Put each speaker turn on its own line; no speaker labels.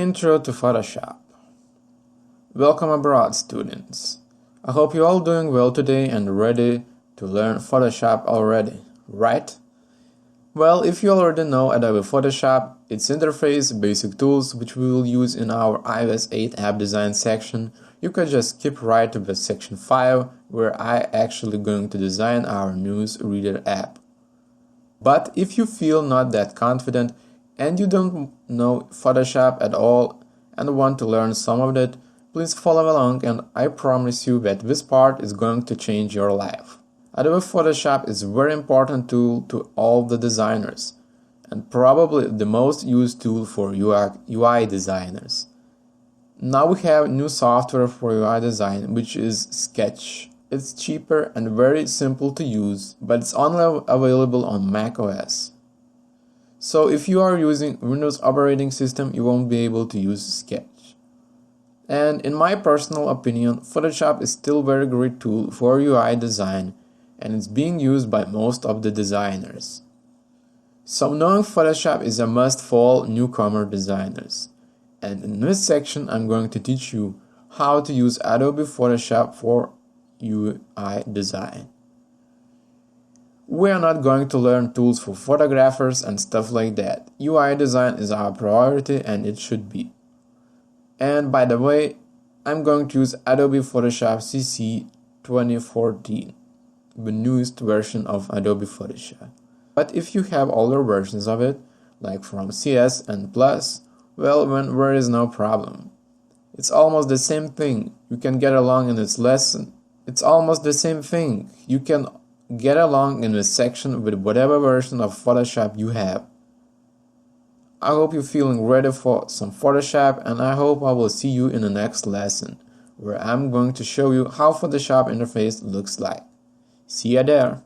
Intro to Photoshop. Welcome aboard, students. I hope you're all doing well today and ready to learn Photoshop already, right? Well, if you already know Adobe Photoshop, its interface, basic tools which we will use in our iOS 8 app design section, you can just skip right to the section 5 where I actually going to design our newsreader app. But if you feel not that confident and you don't know Photoshop at all and want to learn some of it, please follow along and I promise you that this part is going to change your life. Adobe Photoshop is a very important tool to all the designers and probably the most used tool for UI designers. Now we have new software for UI design, which is Sketch. It's cheaper and very simple to use, but it's only available on macOS. So if you are using Windows operating system, you won't be able to use Sketch. And in my personal opinion, Photoshop is still a very great tool for UI design and it's being used by most of the designers. So knowing Photoshop is a must for all newcomer designers. And in this section, I'm going to teach you how to use Adobe Photoshop for UI design. We are not going to learn tools for photographers and stuff like that. UI design is our priority and it should be. And by the way, I'm going to use Adobe Photoshop CC 2014, the newest version of Adobe Photoshop. But if you have older versions of it, like from CS and Plus, well, then there is no problem. It's almost the same thing. You can get along in this lesson. It's almost the same thing. You can get along in this section with whatever version of Photoshop you have. I hope you're feeling ready for some Photoshop and I hope I will see you in the next lesson where I'm going to show you how Photoshop interface looks like. See ya there!